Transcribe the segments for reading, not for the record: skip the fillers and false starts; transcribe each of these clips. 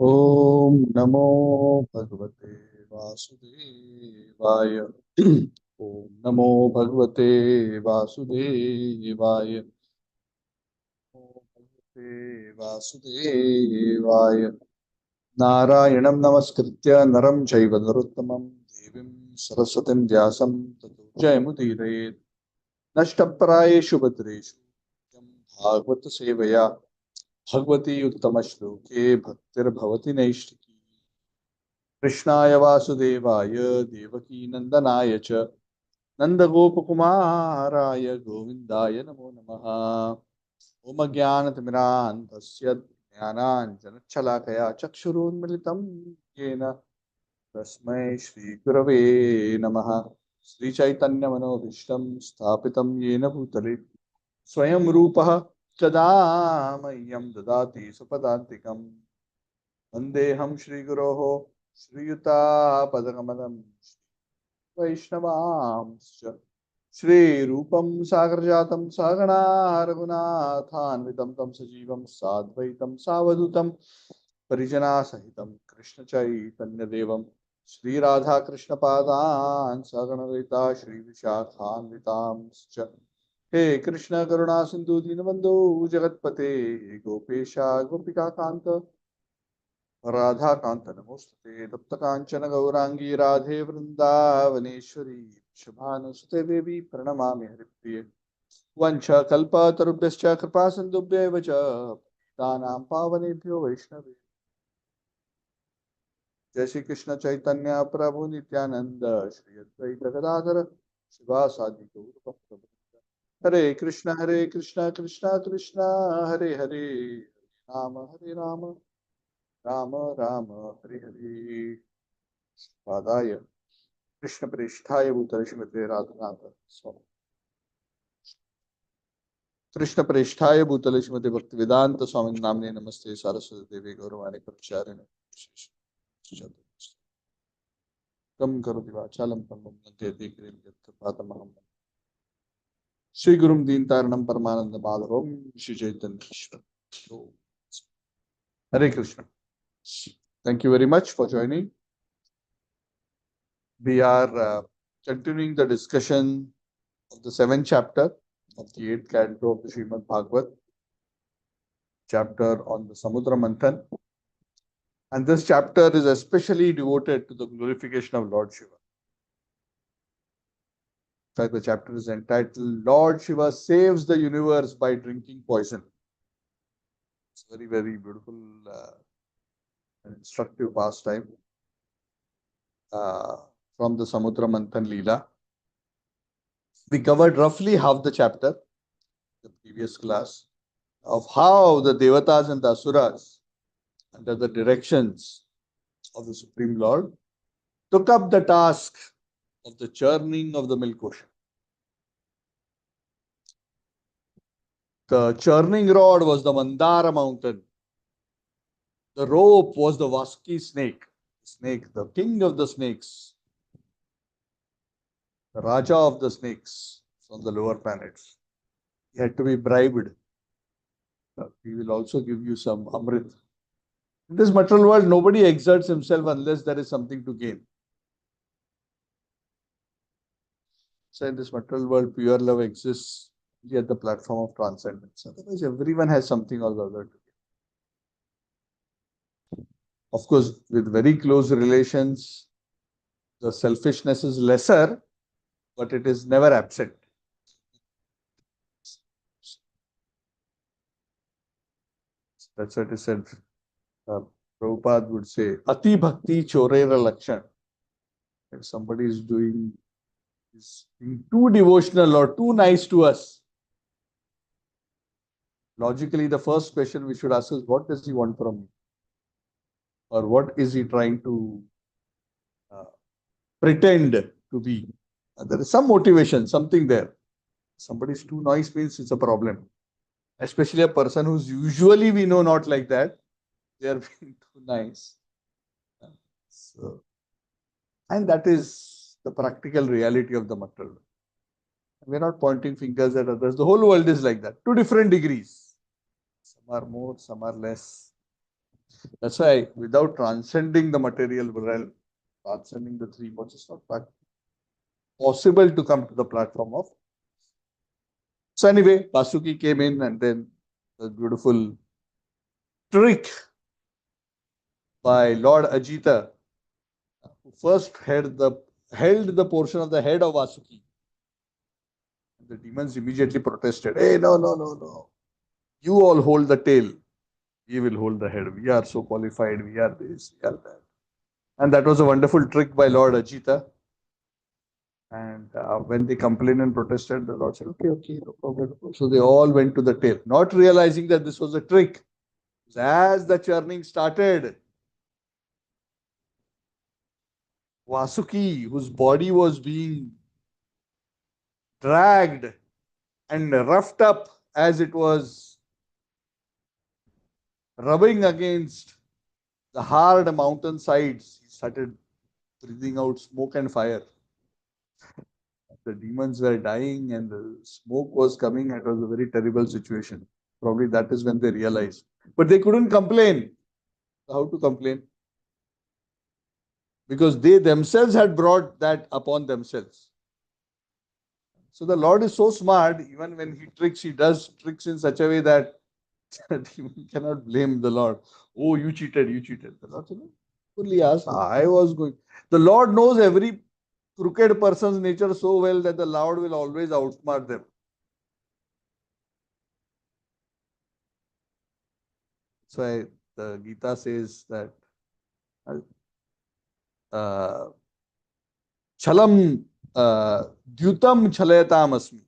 ओम नमो भगवते वासुदेवाय। ओम नमो भगवते वासुदेवाय। ओम भगवते वासुदेवाय। नारायणं नमस्कृत्य नरं चैव नरोत्तमं देवीं सरस्वतीं व्यासं ततो जयमुदीरयेत्। नष्टप्रायेषु भद्रेषु नित्यं भागवत सेवया भगवती उत्तमश्लोके भक्तिर्भवति नैष्ठिकी। कृष्णाय वासुदेवाय देवकी नंदनाय च नन्दगोपकुमाराय गोविन्दाय नमो नमः। ओम ज्ञानतिमिरान्धस्य ज्ञानाञ्जनशलाकया चक्षुरुन्मिलितं येन तस्मै श्रीगुरवे नमः। श्रीचैतन्यमनोभीष्टं स्थापितं येन भूतले स्वयं रूपः कदा मह्यं ददाति सुपदान्तिकम्। वन्देऽहं श्रीगुरोः श्रीयुतापदकमलं वैष्णवांश्च श्रीरूपं सागरजातं सहगणा रघुनाथान्वितं तं सजीवं साद्वैतं सावधूतं परिजनासहितं कृष्णचैतन्यदेवं श्रीराधाकृष्णपादान् सहगणललिता श्रीविशाखान्वितांश्च। हे कृष्ण करुणा सिंधु दीनबंधु जगतपते गोपेशा गोपिका कांत राधाकांत नमोस्तुते तप्त कांचन गौरांगी राधे वृंदावनेश्वरी शुभानुसुते देवी प्रणमामि हरिप्रिये। वंशकल्पतरुभ्यश्च कृपा सिन्धुभ्यैव च पतितानां पावनेभ्यो वैष्णवे। जय श्री कृष्ण चैतन्य प्रभु नित्यानंद श्री अद्वैत गदाधर शिवासादि गौरभक्तवृंद। हरे कृष्ण कृष्ण कृष्ण हरे हरे, हरे राम राम राम हरे हरे। पादाय कृष्ण प्रेष्ठाय भूतले श्रीमते राधानाथ स्वामी कृष्ण प्रेष्ठाय भूतले श्रीमते भक्ति वेदांत स्वामी नामने नमस्ते सारस्वती देवी गौरवाणी प्रचारिणे कम करोति वाचालं पङ्गुं लङ्घयते गिरिं यत्कृपातमहं श्री गुरुं दीनतारणं परमानंद माधवं श्री चैतन्य ईश्वर। हरे Krishna. Thank you very much for joining. We are continuing the discussion of the seventh chapter of the eighth canto of the Srimad Bhagavad, chapter on the Samudra Manthan. And this chapter is especially devoted to the glorification of Lord Shiva. In fact, the chapter is entitled Lord Shiva Saves the Universe by Drinking Poison. It's very, very beautiful and instructive pastime from the Samudra Manthan Leela. We covered roughly half the chapter in the previous class of how the Devatas and the Asuras, under the directions of the Supreme Lord, took up the task of the churning of the milk ocean. The churning rod was the Mandara mountain. The rope was the Vasuki snake, the king of the snakes, the Raja of the snakes from the lower planets. He had to be bribed. We will also give you some Amrit. In this material world, nobody exerts himself unless there is something to gain. So in this material world, pure love exists only at the platform of transcendence. Otherwise, everyone has something or the other to gain. Of course, with very close relations, the selfishness is lesser, but it is never absent. That's what it said. Prabhupada would say, Ati Bhakti Chorera Lakshan. If somebody is being too devotional or too nice to us, logically, the first question we should ask is, what does he want from me? Or what is he trying to pretend to be? There is some motivation, something there. Somebody is too nice means it's a problem. Especially a person who's usually we know not like that. They are being too nice. So, and that is the practical reality of the material world. We're not pointing fingers at others. The whole world is like that, to different degrees. Some are more, some are less. That's why without transcending the material realm, transcending the three modes, it's not possible to come to the platform of. So anyway, Vasuki came in and then the beautiful trick by Lord Ajita, who first held the portion of the head of Vasuki. The demons immediately protested. Hey, no, no, no, no. You all hold the tail. We will hold the head. We are so qualified. We are this, we are that. And that was a wonderful trick by Lord Ajita. And when they complained and protested, the Lord said, okay, okay, no problem. No problem. So they all went to the tail, not realizing that this was a trick. As the churning started, Vasuki, whose body was being dragged and roughed up as it was rubbing against the hard mountain sides, he started breathing out smoke and fire. The demons were dying and the smoke was coming. It was a very terrible situation. Probably that is when they realized. But they couldn't complain. How to complain? Because they themselves had brought that upon themselves. So the Lord is so smart, even when he tricks, he does tricks in such a way that demon cannot blame the Lord. Oh, you cheated, you cheated. The Lord said, fully asked, I was going. The Lord knows every crooked person's nature so well that the Lord will always outsmart them. That's why the Gita says that uh, chalam dyutam chalayatam asmi.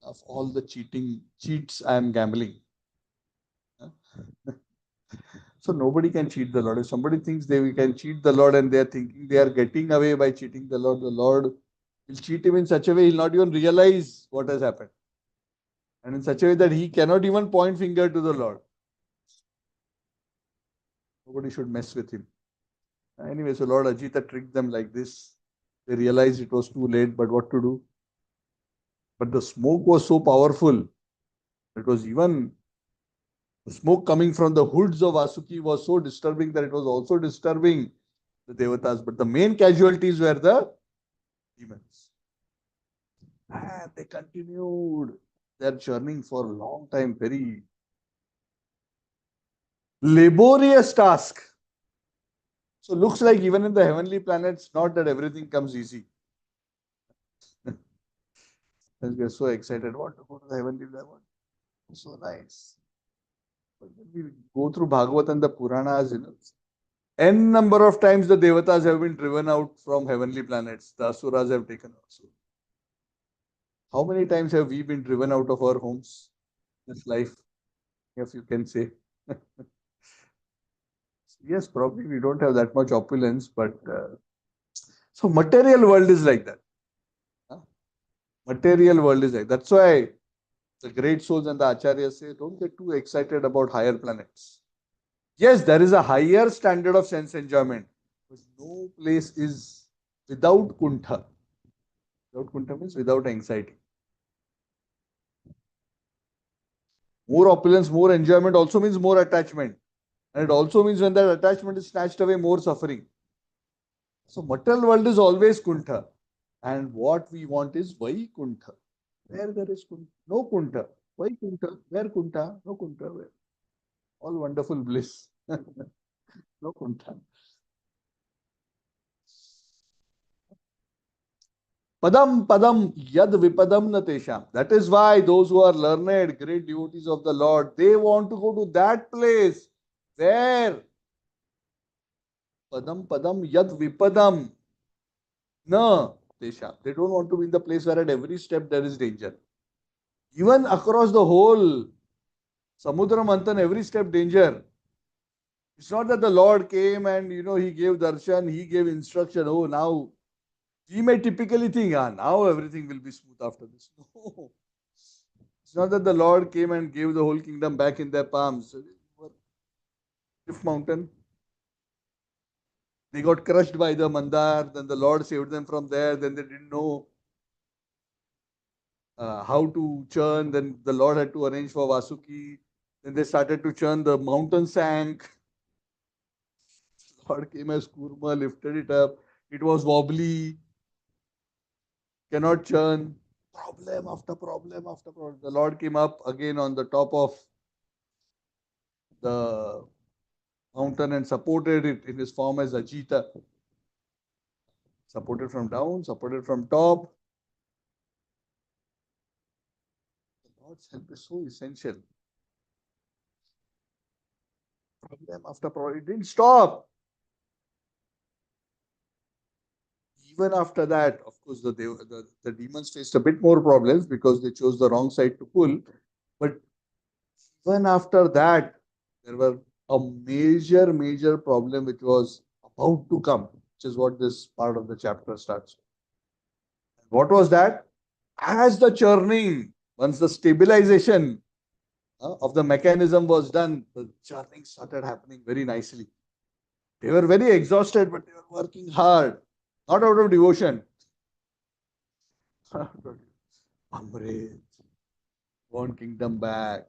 Of all the cheats, I am gambling. So nobody can cheat the Lord. If somebody thinks they can cheat the Lord and they are thinking they are getting away by cheating the Lord will cheat him in such a way he'll not even realize what has happened. And in such a way that he cannot even point finger to the Lord. Nobody should mess with him. Anyway, so Lord Ajita tricked them like this. They realized it was too late, but what to do? But the smoke was so powerful. It was even the smoke coming from the hoods of Vasuki was so disturbing that it was also disturbing the Devatas. But the main casualties were the demons. And they continued their journey for a long time, very laborious task. So looks like even in the heavenly planets, not that everything comes easy. And we are so excited, want to go to the heavenly planet. So nice. But when we go through Bhagavad and the Puranas, n number of times the Devatas have been driven out from heavenly planets. The Asuras have taken also. How many times have we been driven out of our homes this life, if you can say? Yes, probably we don't have that much opulence, but so material world is like that. Material world is like that's why the great souls and the acharyas say don't get too excited about higher planets. Yes, there is a higher standard of sense enjoyment, but no place is without kuntha. Without kuntha means without anxiety. More opulence, more enjoyment also means more attachment. And it also means when that attachment is snatched away, more suffering. So material world is always kuntha. And what we want is Vaikuntha. Where there is kuntha? No kuntha. Vaikuntha. Where kuntha? No kuntha. Where? All wonderful bliss. No kuntha. Padam padam yad vipadam natesham. That is why those who are learned, great devotees of the Lord, they want to go to that place where padam padam yad vipadam na tesham. They don't want to be in the place where at every step there is danger. Even across the whole Samudra Manthan, every step danger. It's not that the Lord came and he gave darshan, he gave instruction. Oh, now we may typically think, now everything will be smooth after this. No. It's not that the Lord came and gave the whole kingdom back in their palms. Cliff Mountain. They got crushed by the Mandar, then the Lord saved them from there, then they didn't know how to churn, then the Lord had to arrange for Vasuki, then they started to churn, the mountain sank. Lord came as Kurma, lifted it up. It was wobbly, cannot churn. Problem after problem after problem. The Lord came up again on the top of the mountain and supported it in his form as Ajita. Supported from down, supported from top. The Lord's help is so essential. Problem after problem. It didn't stop. Even after that, of course, the demons faced a bit more problems because they chose the wrong side to pull. But even after that, there were a major problem which was about to come, which is what this part of the chapter starts. What was that? As the churning, once the stabilization of the mechanism was done, the churning started happening very nicely. They were very exhausted, but they were working hard, not out of devotion. Amrit, want kingdom back.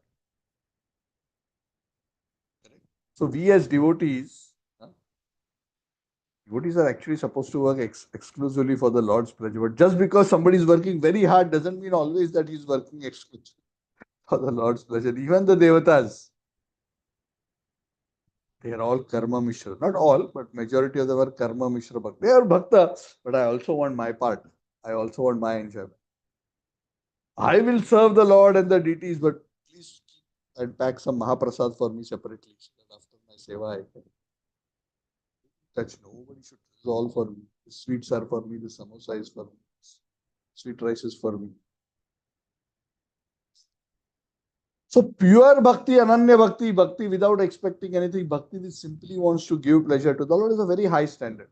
So we as devotees are actually supposed to work exclusively for the Lord's pleasure. But just because somebody is working very hard doesn't mean always that he's working exclusively for the Lord's pleasure. Even the devatas, they are all karma mishra. Not all, but majority of them are karma mishra bhakta. They are bhakta, but I also want my part. I also want my enjoyment. I will serve the Lord and the deities, but please keep and pack some Mahaprasad for me separately so that after my seva I can touch. Nobody should. This is all for me. The sweets are for me. The samosa is for me. Sweet rice is for me. So pure bhakti, ananya bhakti, bhakti without expecting anything, bhakti which simply wants to give pleasure to the Lord is a very high standard.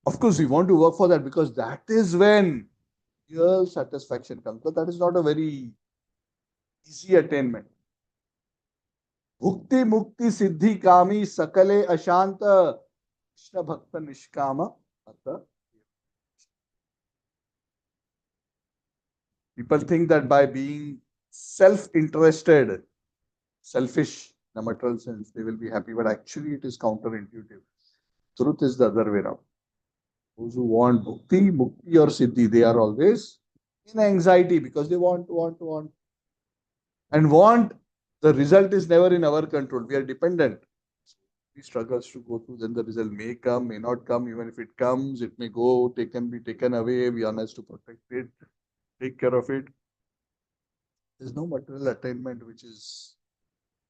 Of course, we want to work for that because that is when real satisfaction comes. But that is not a very easy attainment. Bhukti mukti siddhi kami sakale ashanta Krishna bhakta nishkama. People think that by being self-interested, selfish in a material sense, they will be happy. But actually, it is counterintuitive. Truth is the other way around. Those who want bhukti, mukti or siddhi, they are always in anxiety because they want. And want, the result is never in our control. We are dependent. We struggles to go through, then the result may come, may not come. Even if it comes, it may go, be taken away. We are asked to protect it, take care of it. There's no material attainment which is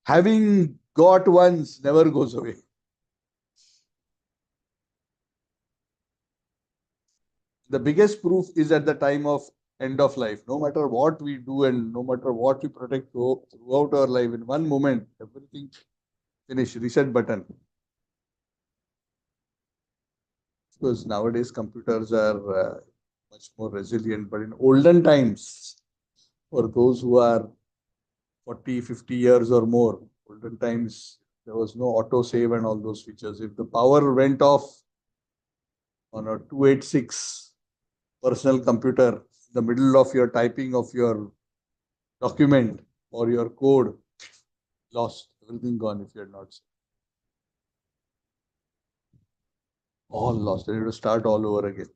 having got once never goes away. The biggest proof is at the time of end of life. No matter what we do and no matter what we protect throughout our life, in one moment, everything finish, reset button. Because nowadays computers are much more resilient, but in olden times, for those who are 40, 50 years or more, olden times, there was no auto save and all those features. If the power went off on a 286 personal computer, in the middle of your typing of your document or your code, lost, everything gone if you had not saved. All lost. And you have to start all over again.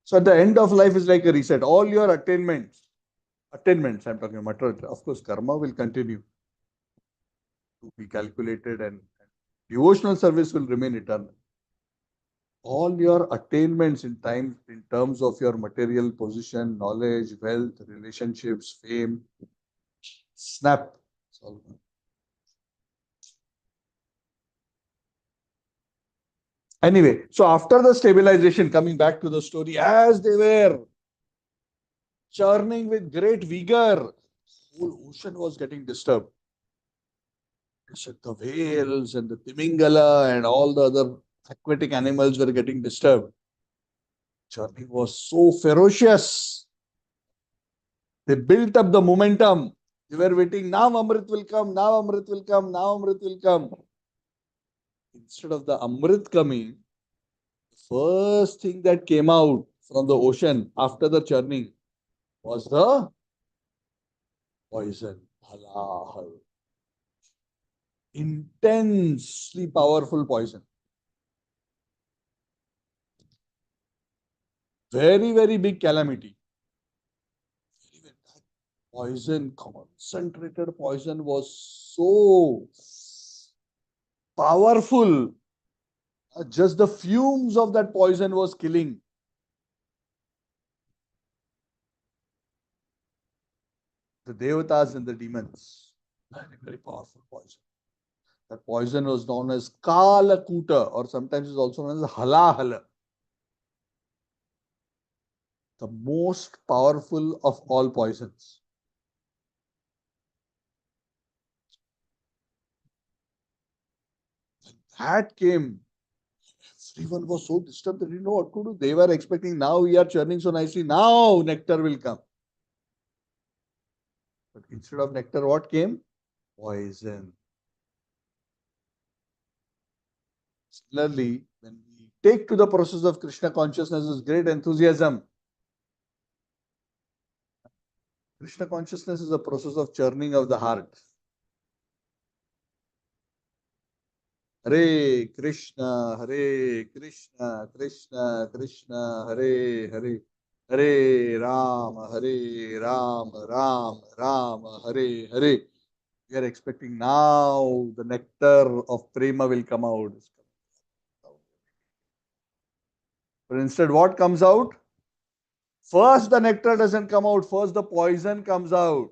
So at the end of life is like a reset. All your attainments, I'm talking about, of course, karma will continue to be calculated and devotional service will remain eternal. All your attainments in terms of your material position, knowledge, wealth, relationships, fame, snap. It's all gone. Anyway, so after the stabilization, coming back to the story, as they were churning with great vigor, the whole ocean was getting disturbed. The whales and the timingala and all the other aquatic animals were getting disturbed. Churning was so ferocious. They built up the momentum. They were waiting, now Amrit will come, now Amrit will come, now Amrit will come. Instead of the Amrit coming, the first thing that came out from the ocean after the churning was the poison. Halal. intensely powerful poison. Very, very big calamity. That poison, concentrated poison was so powerful. Just the fumes of that poison was killing the devatas and the demons. Very, very powerful poison. That poison was known as Kalakuta, or sometimes is also known as Halahala, the most powerful of all poisons. When that came, everyone was so disturbed they didn't know what to do. They were expecting, now we are churning so nicely, now nectar will come. But instead of nectar, what came? Poison. Similarly, when we take to the process of Krishna consciousness with great enthusiasm, Krishna consciousness is a process of churning of the heart. Hare Krishna, Hare Krishna, Krishna Krishna, Hare Hare, Hare Rama, Ram Rama, Hare Hare. We are expecting now the nectar of prema will come out. But instead, what comes out? First, the nectar doesn't come out. First, the poison comes out.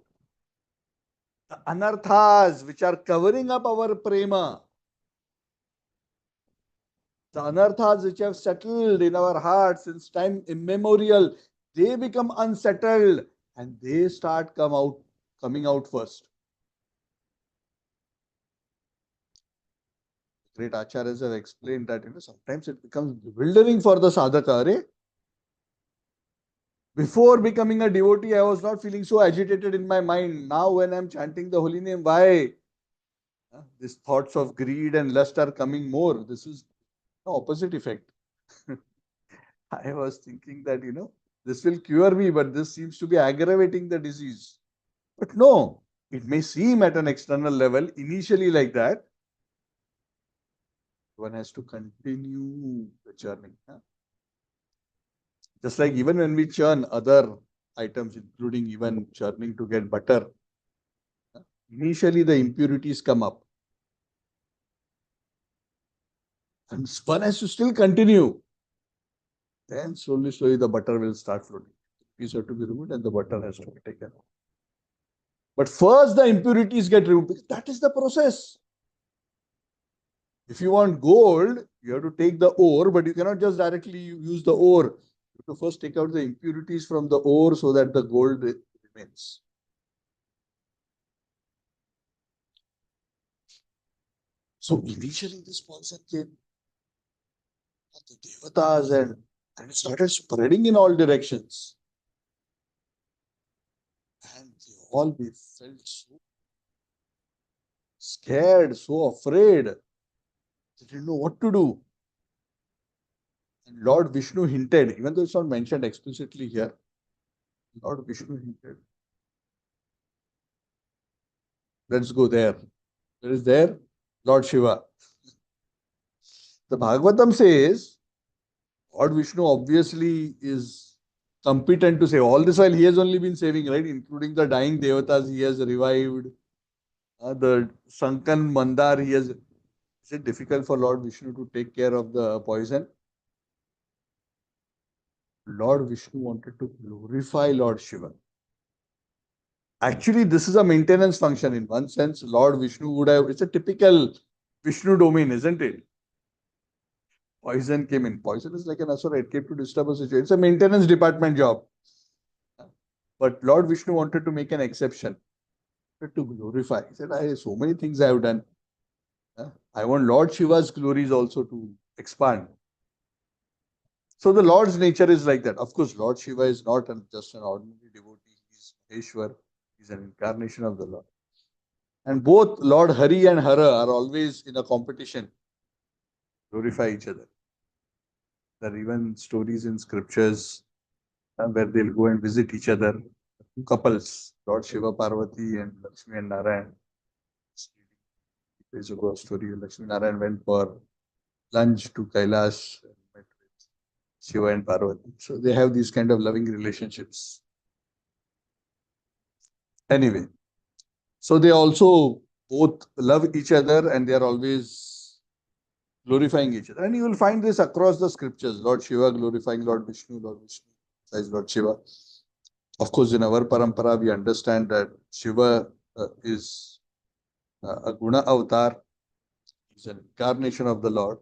The anarthas, which are covering up our prema, the anarthas which have settled in our hearts since time immemorial, they become unsettled and they start coming out first. Great acharyas have explained that sometimes it becomes bewildering for the sadhaka. Before becoming a devotee, I was not feeling so agitated in my mind. Now, when I'm chanting the holy name, why? These thoughts of greed and lust are coming more. This is the opposite effect. I was thinking that, this will cure me, but this seems to be aggravating the disease. But no, it may seem at an external level initially like that. One has to continue the journey. Just like even when we churn other items, including even churning to get butter, initially the impurities come up. And one has to still continue. Then slowly, slowly the butter will start floating. These have to be removed and the butter has to be taken out. But first the impurities get removed. That is the process. If you want gold, you have to take the ore, but you cannot just directly use the ore. You have to first take out the impurities from the ore so that the gold remains. So initially this poison came, the devatas, and it started spreading in all directions. And they all felt so scared, so afraid. They didn't know what to do. And Lord Vishnu hinted, even though it's not mentioned explicitly here, Lord Vishnu hinted. Let's go there. Where is there? Lord Shiva. The Bhagavatam says, Lord Vishnu obviously is competent to say all this while he has only been saving, right? Including the dying devatas he has revived. The sunken mandar he has. Is it difficult for Lord Vishnu to take care of the poison? Lord Vishnu wanted to glorify Lord Shiva. Actually, this is a maintenance function in one sense. Lord Vishnu would have, it's a typical Vishnu domain, isn't it? Poison came in. Poison is like an asura. It came to disturb a situation. It's a maintenance department job. But Lord Vishnu wanted to make an exception, to glorify. He said, so many things I have done. I want Lord Shiva's glories also to expand. So the Lord's nature is like that. Of course, Lord Shiva is not just an ordinary devotee. He's Maheshwar. He's an incarnation of the Lord. And both Lord Hari and Hara are always in a competition, glorify each other. There are even stories in scriptures where they'll go and visit each other. Two couples, Lord Shiva Parvati and Lakshmi and Narayan. There's a ghost story. Lakshmi Narayan went for lunch to Kailash and met with Shiva and Parvati. So they have these kind of loving relationships. Anyway, so they also both love each other and they are always glorifying each other. And you will find this across the scriptures. Lord Shiva glorifying Lord Vishnu says Lord Shiva. Of course, in our parampara, we understand that Shiva is a guna avatar. He's an incarnation of the Lord.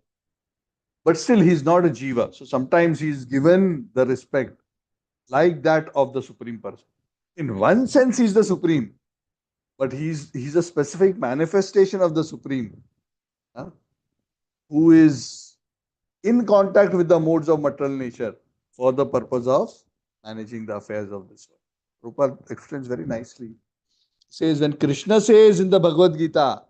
But still, he's not a jiva. So sometimes he's given the respect like that of the Supreme Person. In one sense, he's the Supreme, but he's a specific manifestation of the Supreme, huh, who is in contact with the modes of material nature for the purpose of managing the affairs of this world. Prabhupada explains very nicely. He says, when Krishna says in the Bhagavad Gita,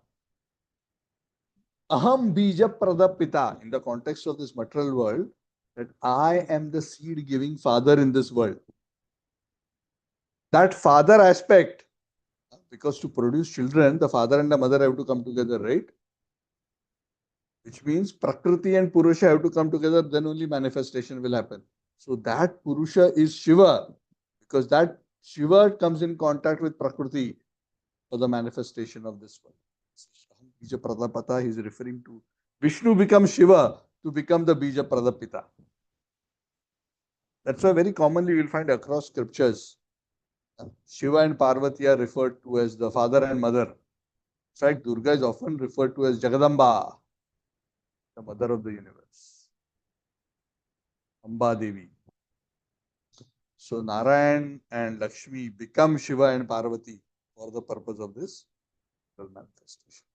Aham bija pradapita, in the context of this material world, that I am the seed giving father in this world. That father aspect, because to produce children, the father and the mother have to come together, right? Which means Prakriti and Purusha have to come together, then only manifestation will happen. So that Purusha is Shiva, because that Shiva comes in contact with Prakriti for the manifestation of this world. Bija Pradapata, he is referring to Vishnu becomes Shiva to become the Bija Pradapita. That's why very commonly you will find across scriptures, Shiva and Parvati are referred to as the father and mother. In fact, Durga is often referred to as Jagadamba, the mother of the universe. Amba Devi. So Narayan and Lakshmi become Shiva and Parvati for the purpose of this manifestation.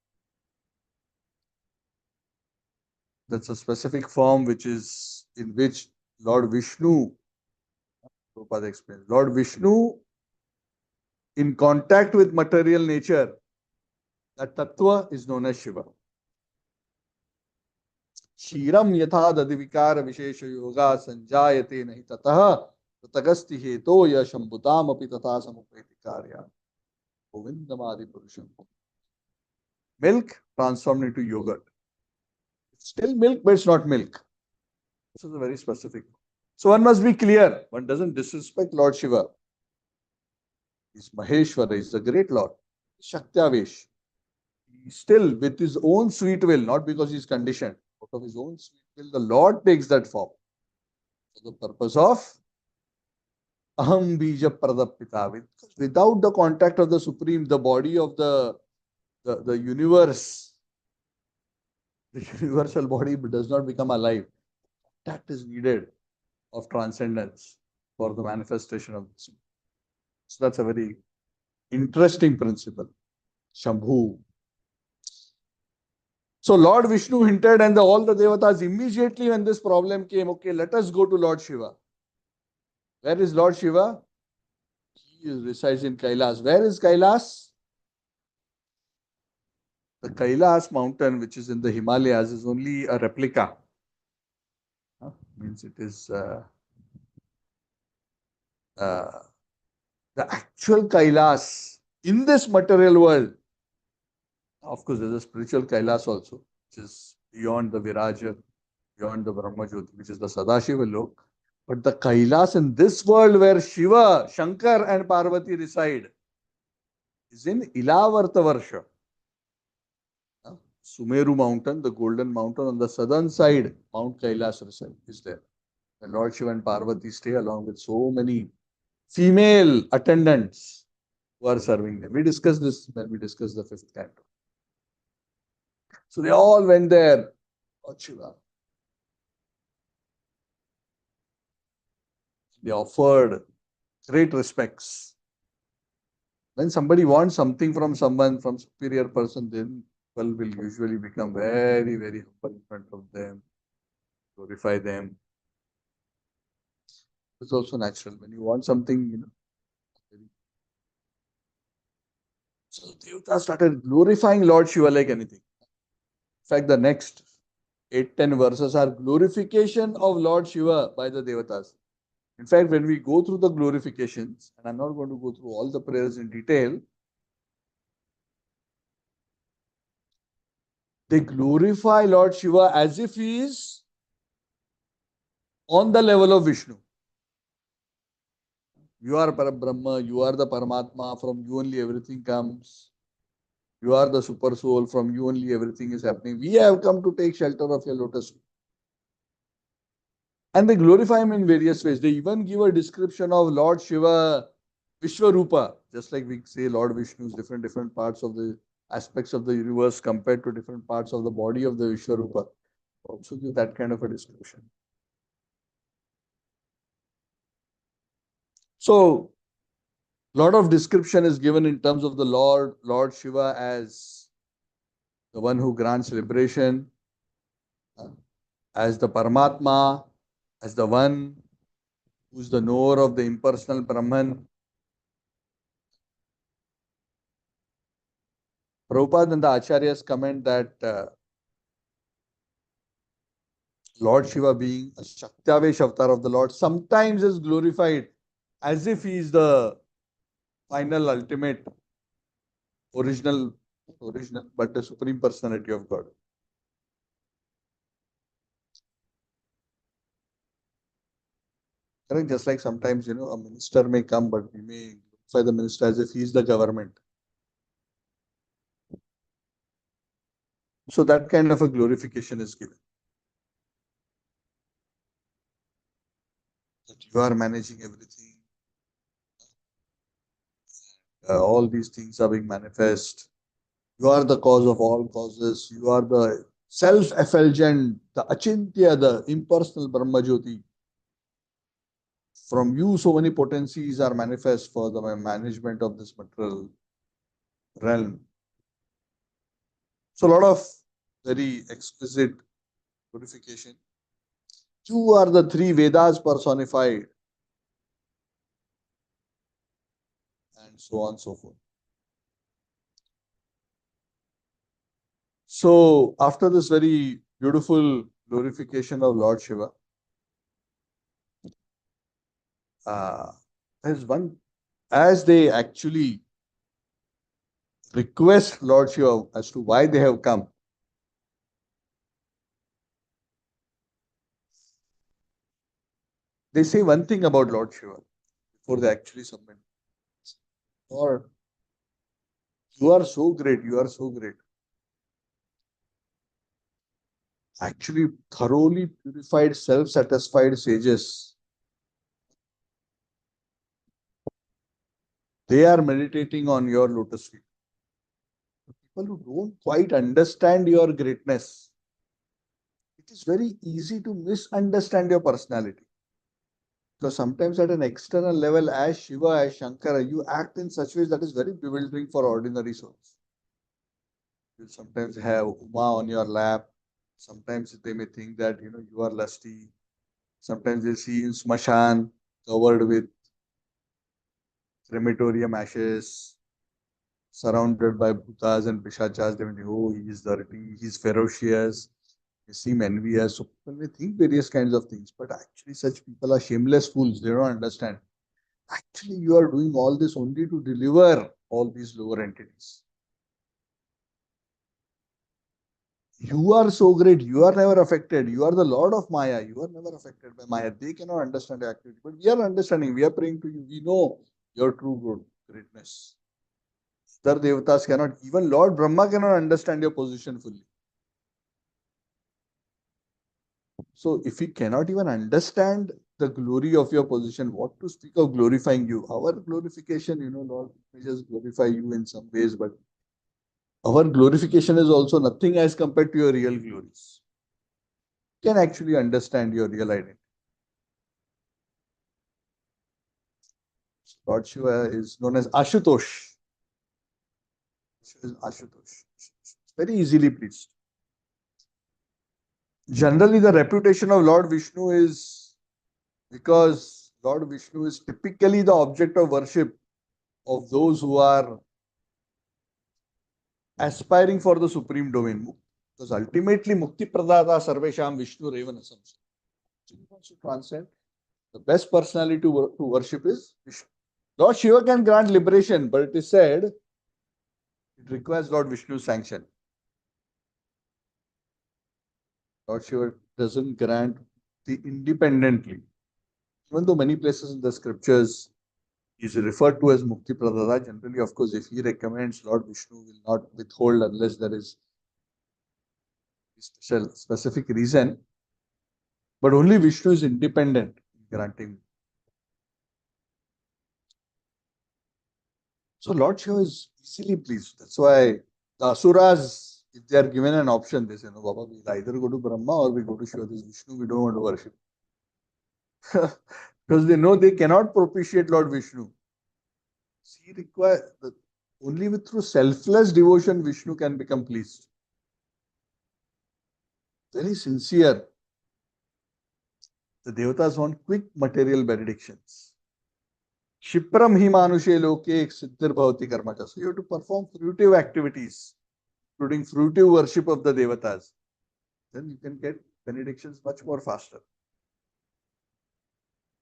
That's a specific form which is in which Lord Vishnu, Prabhupada explains, Lord Vishnu in contact with material nature, that tattva is known as Shiva. Kshiram yatha dadivikara vishesha yoga sanjayate nahi tatah tatagasti heto ya shambhutam api tatha samupeti karya. Govindamadi purusham. Milk transformed into yogurt. It's still milk, but it's not milk. This is a very specific. So one must be clear. One doesn't disrespect Lord Shiva. He's Maheshwara, he's the great Lord. Shaktyavesh. He's still with his own sweet will, not because he's conditioned. Out of his own sweet will, the Lord takes that form. For the purpose of Aham Bija Pradapita. Without the contact of the Supreme, the body of the universe, the universal body does not become alive. That is needed of transcendence for the manifestation of this. So that's a very interesting principle. Shambhu. So Lord Vishnu hinted and all the devatas immediately when this problem came, okay, let us go to Lord Shiva. Where is Lord Shiva? He resides in Kailas. Where is Kailas? The Kailas mountain, which is in the Himalayas, is only a replica. Means it is the actual Kailas in this material world. Of course, there's a spiritual Kailas also, which is beyond the Viraja, beyond the Brahma Jyoti, which is the Sadashiva Lok. But the Kailas in this world where Shiva, Shankar and Parvati reside is in Ilavarta Varsha. Sumeru mountain, the golden mountain on the southern side, Mount Kailas is there. The Lord Shiva and Parvati stay along with so many female attendants who are serving them. We discussed this when we discussed the fifth canto. So they all went there. Lord Shiva. They offered great respects. When somebody wants something from someone, from superior person, then people will usually become very, very humble in front of them, glorify them. It's also natural. When you want something, So Devata started glorifying Lord Shiva like anything. In fact, the next 8-10 verses are glorification of Lord Shiva by the Devatas. In fact, when we go through the glorifications, and I'm not going to go through all the prayers in detail, They glorify Lord Shiva as if he is on the level of Vishnu. You are Parabrahma, you are the Paramatma, from you only everything comes. You are the super soul, from you only everything is happening. We have come to take shelter of your lotus feet. And they glorify him in various ways. They even give a description of Lord Shiva, Vishwarupa, just like we say Lord Vishnu's different parts of the aspects of the universe compared to different parts of the body of the Vishwarupa. Also give that kind of a description. So, lot of description is given in terms of the Lord Shiva as the one who grants liberation, as the Paramatma, as the one who's the knower of the impersonal Brahman. Prabhupada and the Acharyas comment that Lord Shiva being a Shaktavesh avatar of the Lord sometimes is glorified as if he is the final, ultimate, original, but the Supreme Personality of God. Correct? Just like sometimes, a minister may come, but we may glorify the minister as if he is the government. So that kind of a glorification is given. That you are managing everything. All these things are being manifest. You are the cause of all causes. You are the self-effulgent, the achintya, the impersonal Brahma Jyoti. From you, so many potencies are manifest for the management of this material realm. So a lot of very exquisite glorification. You are the three Vedas personified. And so on and so forth. So after this very beautiful glorification of Lord Shiva, there's one, as they actually request Lord Shiva as to why they have come. They say one thing about Lord Shiva before they actually submit. Lord, you are so great, you are so great. Actually, thoroughly purified, self-satisfied sages, they are meditating on your lotus feet. People who don't quite understand your greatness, it is very easy to misunderstand your personality. Because sometimes at an external level, as Shiva, as Shankara, you act in such ways that is very bewildering for ordinary souls. You sometimes have Uma on your lap. Sometimes they may think that you are lusty. Sometimes they see you in smashan, covered with crematorium ashes, surrounded by bhutas and pishachas. They may think, oh, he is dirty, he is ferocious, they seem envious. So people may think various kinds of things, but actually such people are shameless fools. They don't understand. Actually, you are doing all this only to deliver all these lower entities. You are so great. You are never affected. You are the Lord of Maya. You are never affected by Maya. They cannot understand the activity. But we are understanding. We are praying to you. We know your true greatness. Other devatas cannot. Even Lord Brahma cannot understand your position fully. So if we cannot even understand the glory of your position, what to speak of glorifying you? Our glorification, Lord, we just glorify you in some ways, but our glorification is also nothing as compared to your real glories. You can actually understand your real identity. Lord Shiva is known as Ashutosh. Ashutosh. Very easily pleased. Generally, the reputation of Lord Vishnu is because Lord Vishnu is typically the object of worship of those who are aspiring for the supreme domain. Because ultimately, Mukti Pradata Sarvesham Vishnu Revanasam. To transcend, the best personality to worship is Vishnu. Lord Shiva can grant liberation, but it is said it requires Lord Vishnu's sanction. Lord Shiva doesn't grant the independently. Even though many places in the scriptures is referred to as Mukti Pradada, generally, of course, if he recommends, Lord Vishnu will not withhold unless there is a specific reason. But only Vishnu is independent in granting. So Lord Shiva is easily pleased. That's why the Asuras, if they are given an option, they say, no, Baba, we'll either go to Brahma or we go to Shiva. This Vishnu, we don't want to worship. Because they know they cannot propitiate Lord Vishnu. He requires, only with through selfless devotion, Vishnu can become pleased. Very sincere. The Devatas want quick material benedictions. Shipram hi manushe loke siddhir bhavati karmacha. So you have to perform fruitive activities, including fruitive worship of the Devatas. Then you can get benedictions much more faster.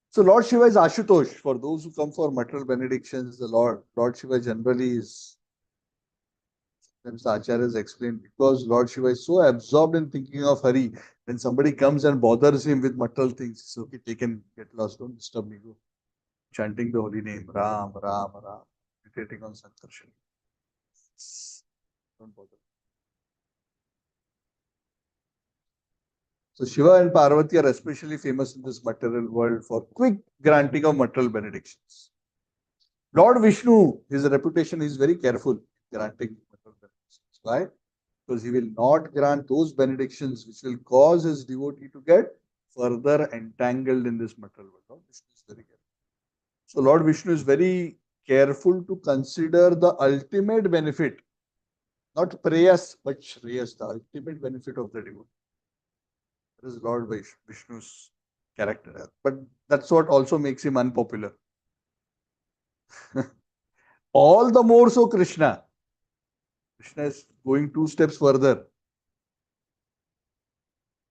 So Lord Shiva is Ashutosh. For those who come for material benedictions, the Lord Shiva generally is, sometimes the acharyas explain, because Lord Shiva is so absorbed in thinking of Hari, when somebody comes and bothers him with material things, it's okay, get lost, don't disturb me, go. Chanting the holy name, Ram, Ram, Ram, meditating on Sankarshan. Don't bother. So Shiva and Parvati are especially famous in this material world for quick granting of material benedictions. Lord Vishnu, his reputation is very careful granting material benedictions. Why? Because he will not grant those benedictions which will cause his devotee to get further entangled in this material world. Lord Vishnu is very careful. So Lord Vishnu is very careful to consider the ultimate benefit, not prayas, but shreyas, the ultimate benefit of the devotee. That is Lord Vishnu's character. But that's what also makes him unpopular. All the more so Krishna. Krishna is going 2 steps further.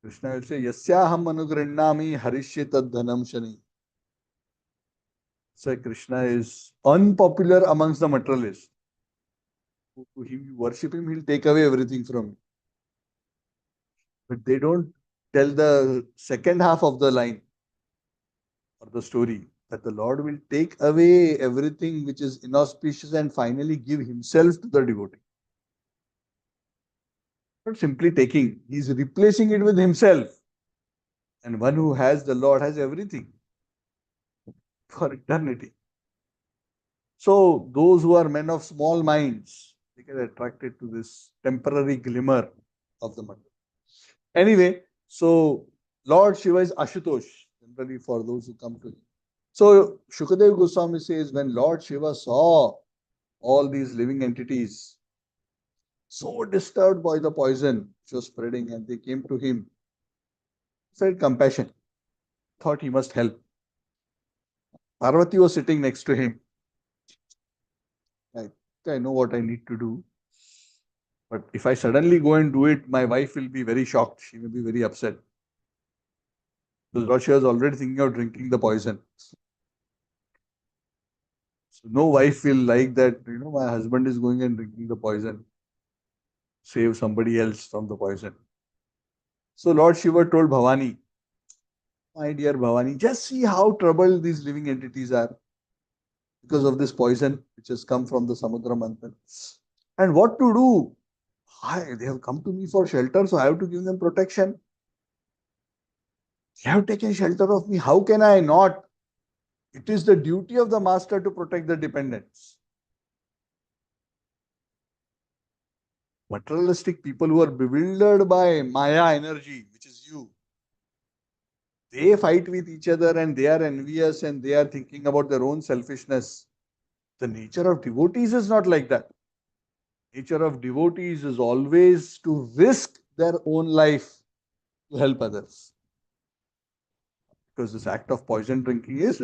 Krishna will say, Yasyaham anugrinnami harishye tad dhanam shani. So Krishna is unpopular amongst the materialists. To him, you worship him, he'll take away everything from you. But they don't tell the second half of the line or the story, that the Lord will take away everything which is inauspicious and finally give himself to the devotee. Not simply taking, he is replacing it with himself. And one who has the Lord has everything for eternity. So those who are men of small minds, they get attracted to this temporary glimmer of the mantra. Anyway, so Lord Shiva is Ashutosh, generally for those who come to him. So Shukadev Goswami says, when Lord Shiva saw all these living entities so disturbed by the poison which was spreading, and they came to him, he felt compassion, thought he must help. Parvati was sitting next to him. I know what I need to do. But if I suddenly go and do it, my wife will be very shocked. She may be very upset. Because Lord Shiva is already thinking of drinking the poison. So no wife will like that, my husband is going and drinking the poison. Save somebody else from the poison. So Lord Shiva told Bhavani, my dear Bhavani, just see how troubled these living entities are because of this poison which has come from the Samudra Manthan. And what to do? They have come to me for shelter, so I have to give them protection. They have taken shelter of me. How can I not? It is the duty of the master to protect the dependents. Materialistic people who are bewildered by Maya energy, which is you, they fight with each other and they are envious and they are thinking about their own selfishness. The nature of devotees is not like that. Nature of devotees is always to risk their own life to help others. Because this act of poison drinking is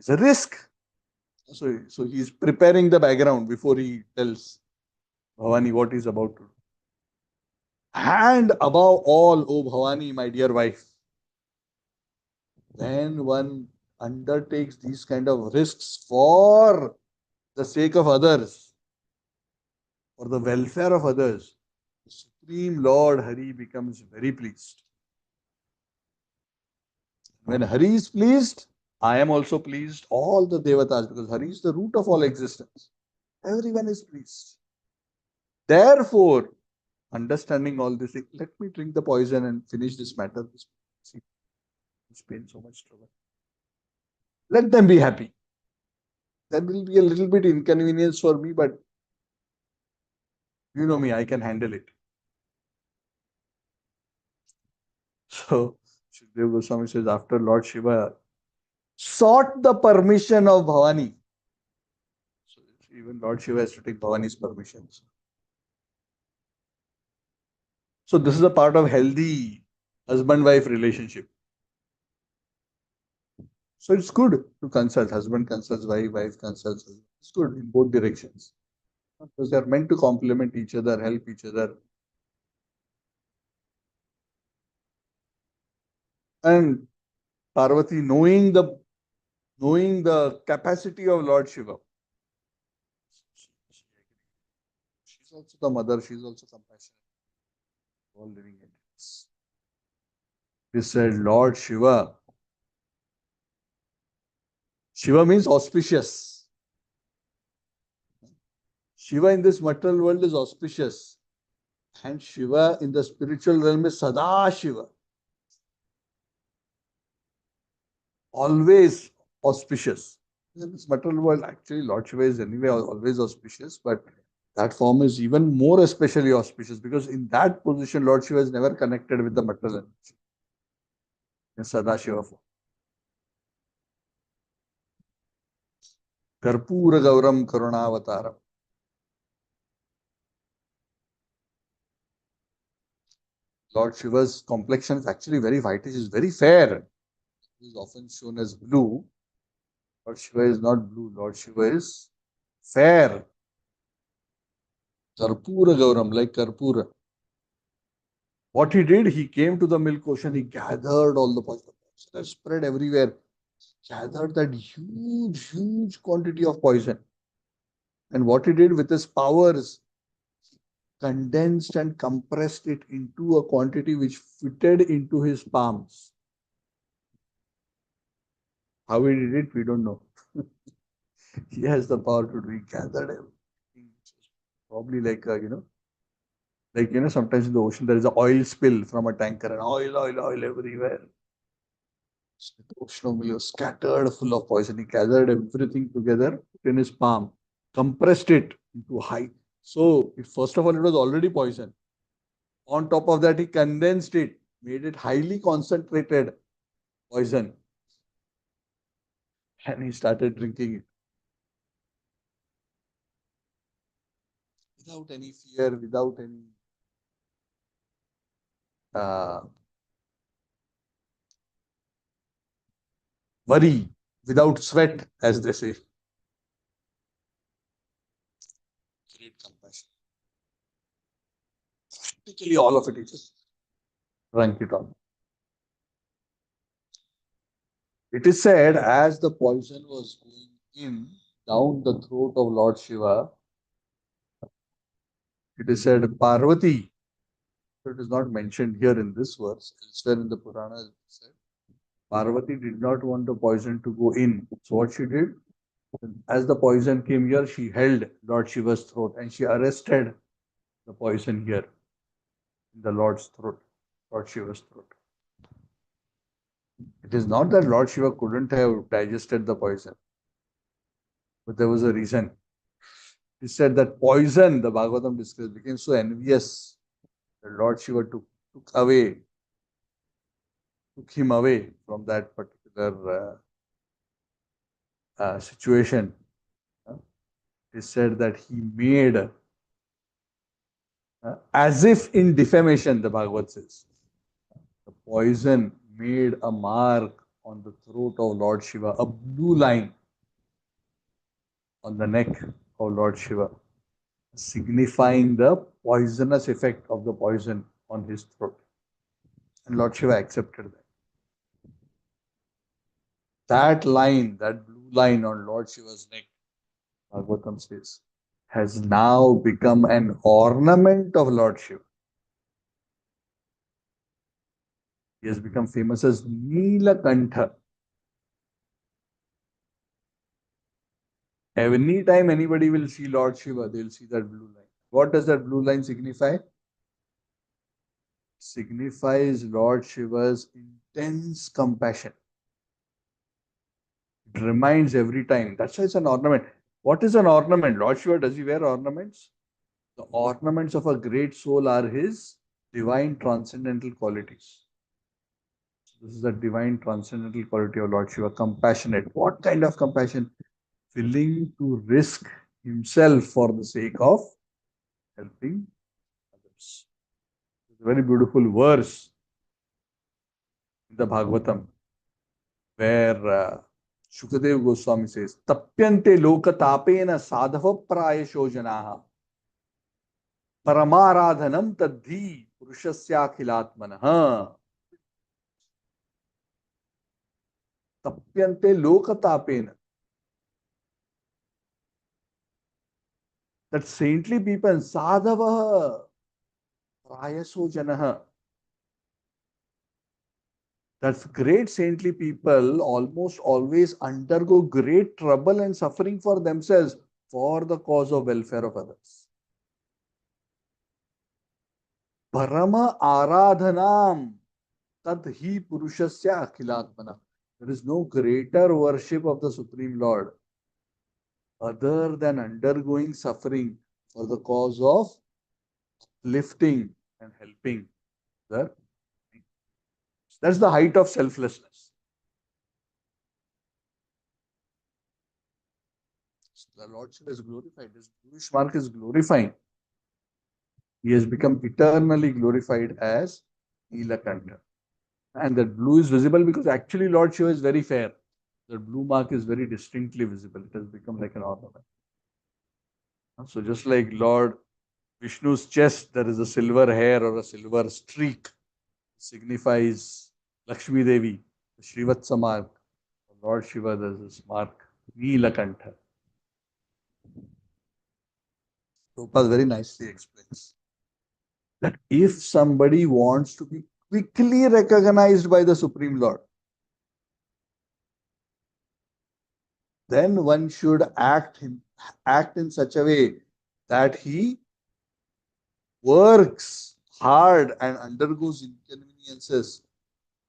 a risk. So he is preparing the background before he tells Bhavani what he's about to do. And above all, oh Bhavani, my dear wife, when one undertakes these kind of risks for the sake of others, for the welfare of others, Supreme Lord Hari becomes very pleased. When Hari is pleased, I am also pleased. All the devatas, because Hari is the root of all existence. Everyone is pleased. Therefore, understanding all this, let me drink the poison and finish this matter. See, it's been so much trouble. Let them be happy. That will be a little bit inconvenience for me, but you know me, I can handle it. So, Shukdev Goswami says, after Lord Shiva sought the permission of Bhavani. So, even Lord Shiva has to take Bhavani's permissions. So, this is a part of healthy husband-wife relationship. So, it's good to consult. Husband consults wife, wife consults husband. It's good in both directions. Because they are meant to complement each other, help each other. And Parvati, knowing the capacity of Lord Shiva, she's also the mother, she's also compassionate. All living entities. He said, Lord Shiva. Shiva means auspicious. Shiva in this material world is auspicious. And Shiva in the spiritual realm is Sada Shiva. Always auspicious. In this material world, actually, Lord Shiva is anyway always auspicious, but that form is even more especially auspicious because in that position, Lord Shiva is never connected with the material energy. In Sada Shiva form. Karpura Gauram Karunavataram. Lord Shiva's complexion is actually very whitish, is very fair. He is often shown as blue. Lord Shiva is not blue. Lord Shiva is fair. Karpura Gauram, like Karpura. What he did, he came to the milk ocean, he gathered all the poison. Poison spread everywhere. Gathered that huge quantity of poison. And what he did with his powers, condensed and compressed it into a quantity which fitted into his palms. How he did it, we don't know. He has the power to do. He gathered everything. Probably like sometimes in the ocean there is an oil spill from a tanker and oil everywhere. The ocean of milk was scattered full of poison. He gathered everything together in his palm, compressed it into high. So, first of all, it was already poison. On top of that, he condensed it, made it highly concentrated poison. And he started drinking it. Without any fear, without any worry, without sweat, as they say. Great compassion. Practically all of it, he just drank it all. It is said as the poison was going in down the throat of Lord Shiva, it is said Parvati, it is not mentioned here in this verse, elsewhere in the Purana, it said Parvati did not want the poison to go in. So what she did, as the poison came here, she held Lord Shiva's throat and she arrested the poison here in the Lord's throat, Lord Shiva's throat. It is not that Lord Shiva couldn't have digested the poison, but there was a reason. He said that poison, the Bhagavatam describes, became so envious that Lord Shiva took him away from that particular situation. He said that he made, as if in defamation, the Bhagavad says, the poison made a mark on the throat of Lord Shiva, a blue line on the neck of Lord Shiva, signifying the poisonous effect of the poison on his throat. And Lord Shiva accepted that. That line, that blue line on Lord Shiva's neck, Bhagavatam says, has now become an ornament of Lord Shiva. He has become famous as Neelakantha. Anytime anybody will see Lord Shiva, they'll see that blue line. What does that blue line signify? Signifies Lord Shiva's intense compassion. It reminds every time. That's why it's an ornament. What is an ornament? Lord Shiva, does he wear ornaments? The ornaments of a great soul are his divine transcendental qualities. This is the divine transcendental quality of Lord Shiva, compassionate. What kind of compassion? Willing to risk himself for the sake of helping others. It's a very beautiful verse in the Bhagavatam where Shukadev Goswami says, Tapyante loka tapena sadhava prayasho janaha paramaradhanam tadhi purushasya akhilatmanaha. Tapyante loka tapena. That saintly people, sadhava prayaso janaha. That great saintly people almost always undergo great trouble and suffering for themselves for the cause of welfare of others. Parama aradhanam tadhi purushasya akhilatmana. There is no greater worship of the Supreme Lord other than undergoing suffering for the cause of lifting and helping the. That's the height of selflessness. The Lordship is glorified. His Bluish mark is glorifying. He has become eternally glorified as Neelakantha. And that blue is visible because actually Lord Shiva is very fair. The blue mark is very distinctly visible. It has become like an ornament. So just like Lord Vishnu's chest, there is a silver hair or a silver streak, signifies Lakshmi Devi, the Srivatsa mark. Lord Shiva, there is this mark, Neelakantha. Prabhupada very nicely explains that if somebody wants to be quickly recognized by the Supreme Lord, then one should act in such a way that he works hard and undergoes inconveniences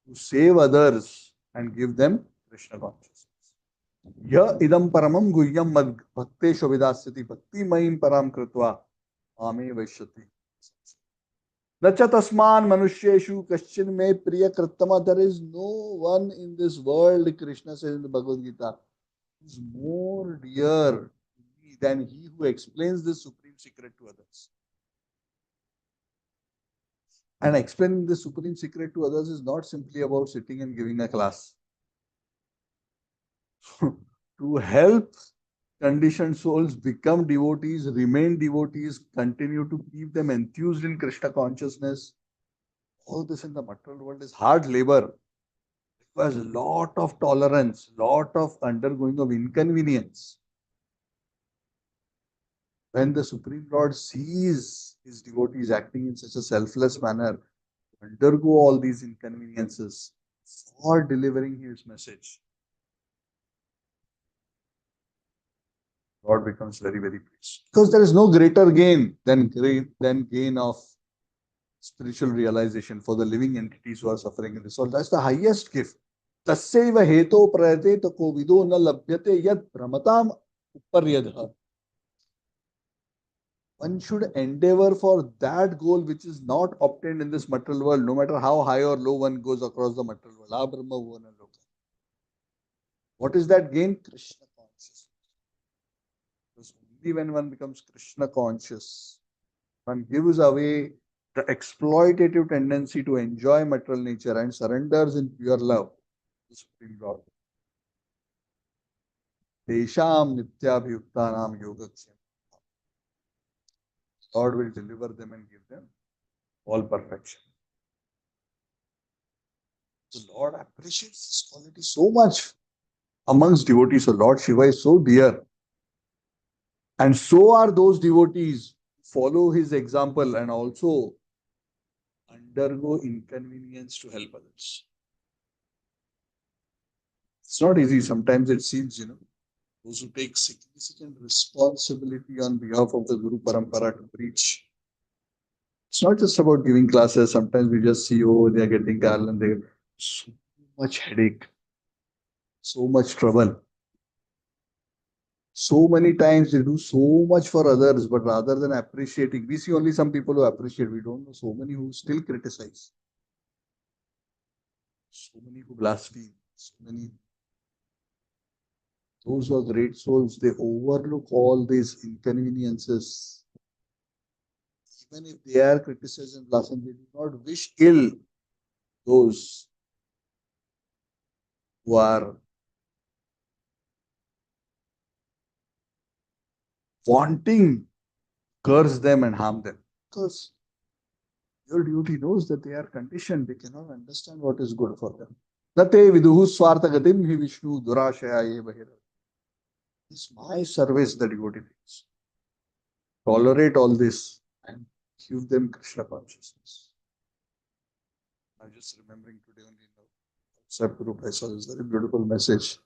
to save others and give them Krishna consciousness. Ya idam paramam guhyam mad bhakte shovidasyati bhakti mayim param kritva ame vaishyati. Nacha tasman manusheshu kaschin me priya krittama. There is no one in this world, Krishna says in the Bhagavad Gita, is more dear to me than he who explains this supreme secret to others. And explaining the supreme secret to others is not simply about sitting and giving a class. To help conditioned souls become devotees, remain devotees, continue to keep them enthused in Krishna consciousness. All this in the material world is hard labor. It requires a lot of tolerance, lot of undergoing of inconvenience. When the Supreme Lord sees his devotees acting in such a selfless manner, undergo all these inconveniences for delivering his message, God becomes very, very pleased. Because there is no greater gain than gain of spiritual realization for the living entities who are suffering in this world. That's the highest gift. Tasyaiva heto prayate tako vido na labhyate yad brahmatam uparyadha. One should endeavor for that goal which is not obtained in this material world, no matter how high or low one goes across the material world. Ah, Brahma Bhuvana Loka. What is that gain? Krishna consciousness. Because only when one becomes Krishna conscious, one gives away the exploitative tendency to enjoy material nature and surrenders in pure love to the Supreme Lord. Tesham nityabhyuktanam yogaksham. Lord will deliver them and give them all perfection. The Lord appreciates this quality so much amongst devotees. So Lord Shiva is so dear. And so are those devotees who follow his example and also undergo inconvenience to help others. It's not easy. Sometimes it seems, those who take significant responsibility on behalf of the Guru Parampara to preach. It's not just about giving classes. Sometimes we just see, oh, they are getting garland. They get so much headache, so much trouble. So many times they do so much for others, but rather than appreciating, we see only some people who appreciate. We don't know so many who still criticize, so many who blaspheme, so many. Those who are great souls, they overlook all these inconveniences. Even if they are criticized and blasphemed, they do not wish ill those who are wanting curse them and harm them. Because your duty knows that they are conditioned, they cannot understand what is good for them. Nate viduhu swarthagatim hi Vishnu durashaya ye bahira. It's my service that devotee thinks. Tolerate all this and give them Krishna consciousness. I'm just remembering today only in the WhatsApp group I saw this very beautiful message.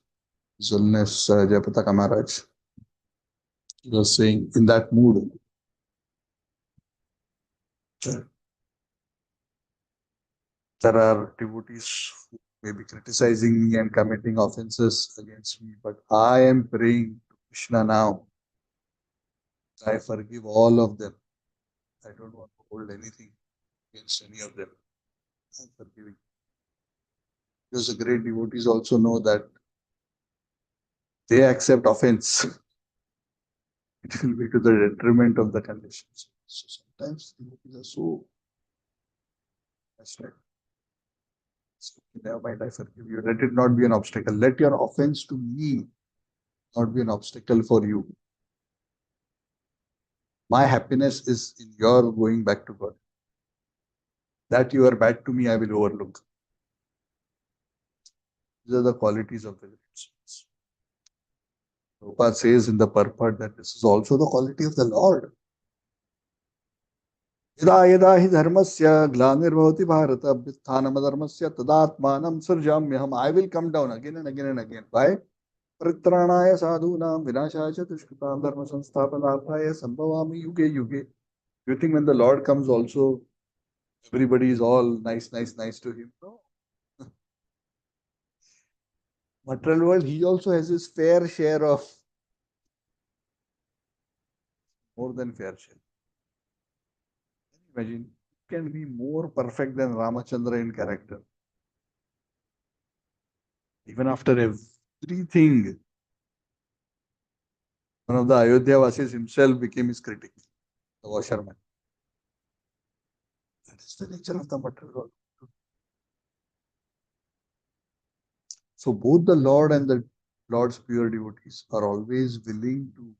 His Holiness Jayapataka Maharaj. He was saying in that mood, there are devotees who may be criticizing me and committing offenses against me, but I am praying to Krishna now. I forgive all of them. I don't want to hold anything against any of them. I'm forgiving. Because the great devotees also know that they accept offense. It will be to the detriment of the conditions. So sometimes devotees are so frustrated. So, never mind, I forgive you. Let it not be an obstacle. Let your offense to me not be an obstacle for you. My happiness is in your going back to God. That you are bad to me, I will overlook. These are the qualities of the great souls. Prabhupada says in the purport that this is also the quality of the Lord. यदा यदा हि धर्मस्य ग्लानिर्भवति Bharat अभ्युत्थानमधर्मस्य तदात्मानं सृजाम्यहम्. I will come down again and again and again. Why? परित्राणाय साधूनां विनाशाय च दुष्कृतां धर्म संस्थापनार्थाय संभवामि युगे युगे. Do you think when the Lord comes also everybody is all nice to him? No. Material world, he also has his fair share of, more than fair share. Imagine, you can be more perfect than Ramachandra in character. Even after everything, one of the Ayodhya Vasis himself became his critic, the washerman. That is the nature of the material world. So both the Lord and the Lord's pure devotees are always willing to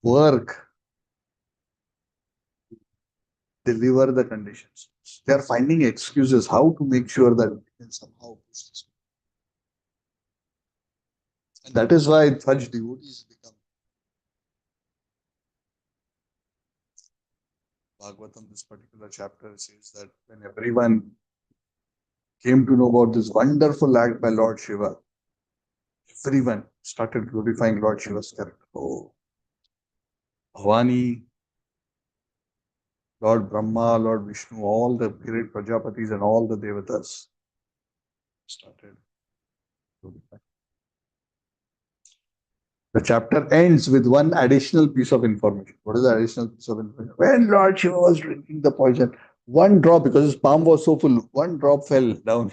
work, deliver the conditions. They are finding excuses how to make sure that we can somehow push this. And that is why such devotees become. Bhagavatam, this particular chapter says that when everyone came to know about this wonderful act by Lord Shiva, everyone started glorifying Lord Shiva's character. Oh, Bhavani, Lord Brahma, Lord Vishnu, all the great Prajapatis and all the Devatas started glorifying. The chapter ends with one additional piece of information. What is the additional piece of information? When Lord Shiva was drinking the poison, one drop, because his palm was so full, one drop fell down.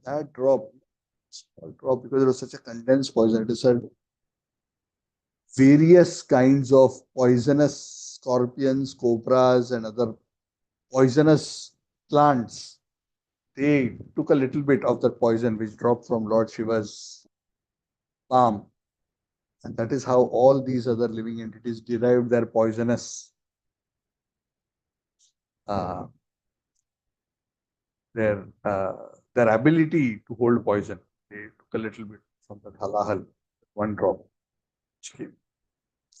That drop, small drop, because it was such a condensed poison, it is said various kinds of poisonous scorpions, cobras, and other poisonous plants. They took a little bit of that poison which dropped from Lord Shiva's palm. And that is how all these other living entities derived their poisonous, their ability to hold poison. They took a little bit from that halahal, one drop, which came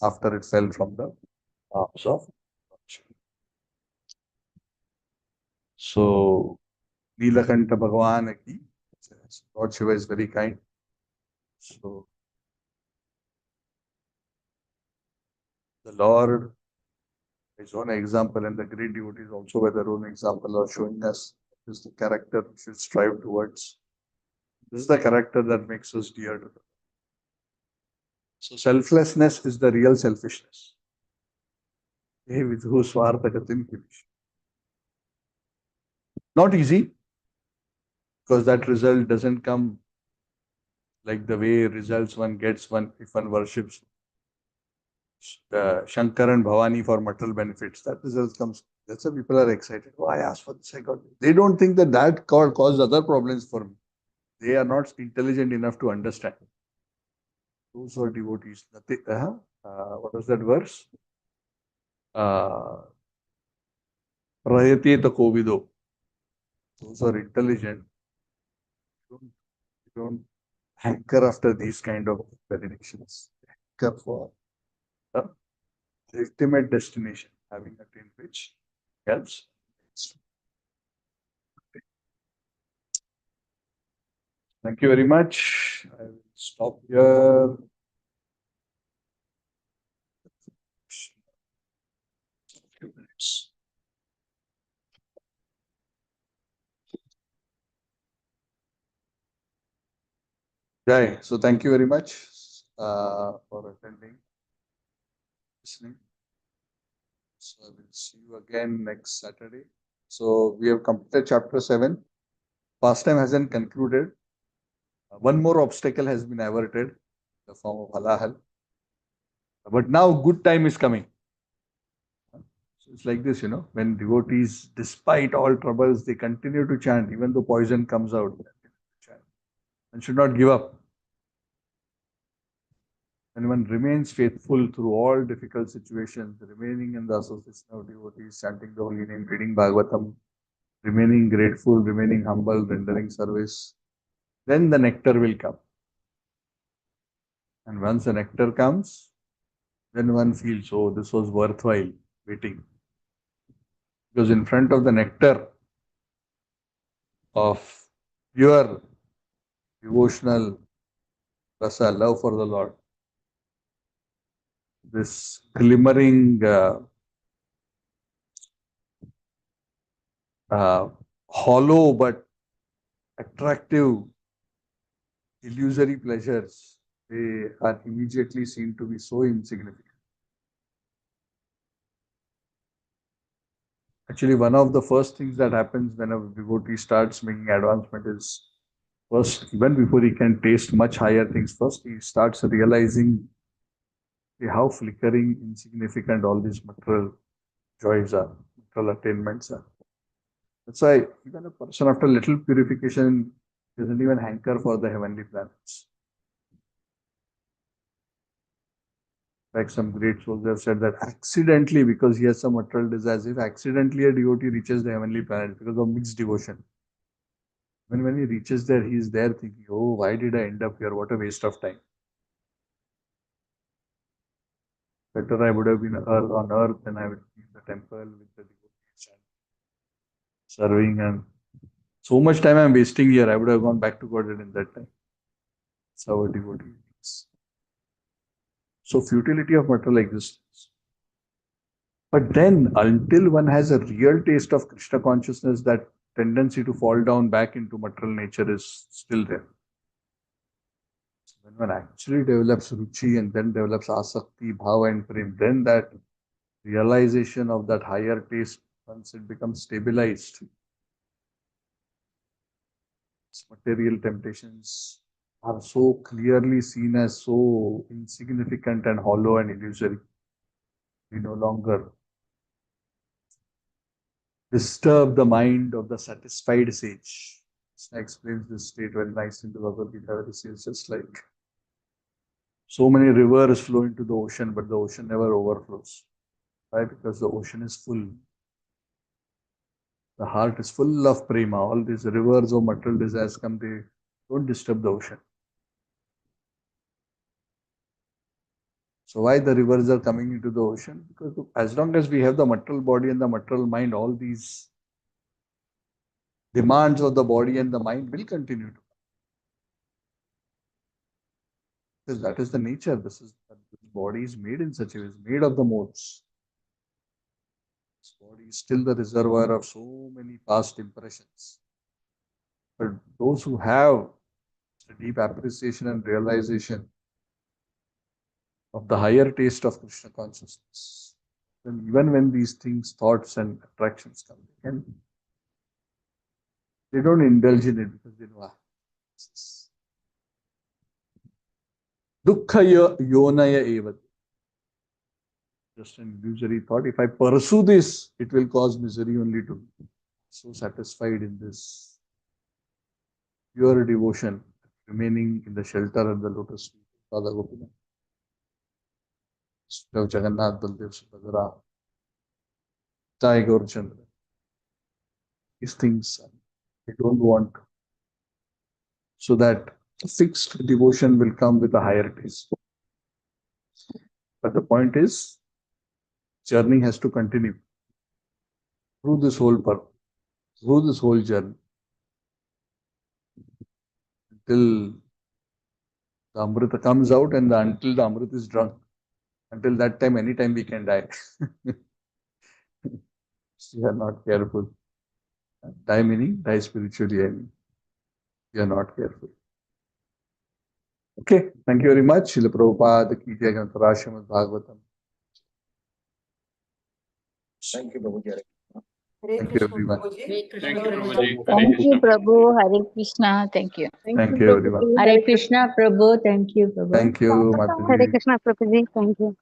after it fell from the arms of Lord Shiva. So, Nilakanta Bhagavan ki, Lord Shiva is very kind. So, the Lord, his own example, and the great devotees also by their own example are showing us is the character we should strive towards. This is the character that makes us dear to them. So, selflessness is the real selfishness. Hey, vidhu swartha gatim kirish. Not easy, because that result doesn't come like the way results one gets one if one worships Shankar and Bhavani for material benefits. That result comes. That's why people are excited. Oh, I asked for this, I got it. They don't think that that caused other problems for me. They are not intelligent enough to understand. Those who are devotees. What was that verse? Prayate kovido. Those who are intelligent don't, don't hanker after these kind of benedictions. Hanker for the ultimate destination, having attained which helps. Thank you very much. I will stop here. Few minutes. Jai. So thank you very much for attending, listening. So I will see you again next Saturday. So we have completed chapter 7. Pastime hasn't concluded. One more obstacle has been averted, the form of halahal. But now good time is coming. So it's like this, when devotees, despite all troubles, they continue to chant, even though poison comes out. They continue to chant. And should not give up. And one remains faithful through all difficult situations, remaining in the association of devotees, chanting the holy name, reading Bhagavatam, remaining grateful, remaining humble, rendering service, then the nectar will come. And once the nectar comes, then one feels, oh, this was worthwhile waiting. Because in front of the nectar of pure devotional rasa, love for the Lord, this glimmering, hollow but attractive, illusory pleasures, they are immediately seen to be so insignificant. Actually, one of the first things that happens when a devotee starts making advancement is first, even before he can taste much higher things, first he starts realizing how flickering, insignificant all these material joys are, material attainments are. That's why even a person after little purification doesn't even hanker for the heavenly planets. Like some great souls have said that accidentally, because he has some material desires, if accidentally a devotee reaches the heavenly planet because of mixed devotion, when he reaches there, he is there thinking, oh, why did I end up here? What a waste of time. Better I would have been on earth than I would be in the temple with the devotees and serving, and so much time I'm wasting here. I would have gone back to Godhead in that time. That's how a devotee thinks. So futility of material existence. But then until one has a real taste of Krishna consciousness, that tendency to fall down back into material nature is still there. When one actually develops ruchi and then develops asakti, bhava and prem, then that realization of that higher taste, once it becomes stabilized, material temptations are so clearly seen as so insignificant and hollow and illusory. We no longer disturb the mind of the satisfied sage. Krishna explains this state very nicely in the Bhagavad Gita, where he says, just like so many rivers flow into the ocean, but the ocean never overflows. Why? Because the ocean is full. The heart is full of prema. All these rivers of material desires come, they don't disturb the ocean. So why the rivers are coming into the ocean? Because as long as we have the material body and the material mind, all these demands of the body and the mind will continue to. Because that is the nature. This body is made in such a way, is made of the modes. This body is still the reservoir of so many past impressions. But those who have a deep appreciation and realization of the higher taste of Krishna consciousness, then even when these things, thoughts and attractions come, they don't indulge in it because they know, dukkha yonaya eva. Just an illusory thought. If I pursue this, it will cause misery only to me. So satisfied in this pure devotion, remaining in the shelter and the lotus feet of Radha Gopinath, of Jagannath, Baldev, Subhadra, Sai Gaurachandra. These things I don't want. So that fixed devotion will come with a higher taste. But the point is, journey has to continue through this whole journey until the Amrita comes out and until the Amrita is drunk. Until that time, anytime we can die. We are not careful. Die meaning die spiritually. I mean, we are not careful. Okay, thank you very much. Srila Prabhupada ki jai, Grantarashram Bhagavatam. Thank you, Prabhuji. Thank you, everyone. Thank you, Prabhuji. Thank you, Prabhu. Hare Krishna. Thank you. Thank you, everyone. Hare Krishna, Prabhu. Thank you, Prabhu. Thank you, Hare Mataji. Krishna, Prabhuji. Thank you.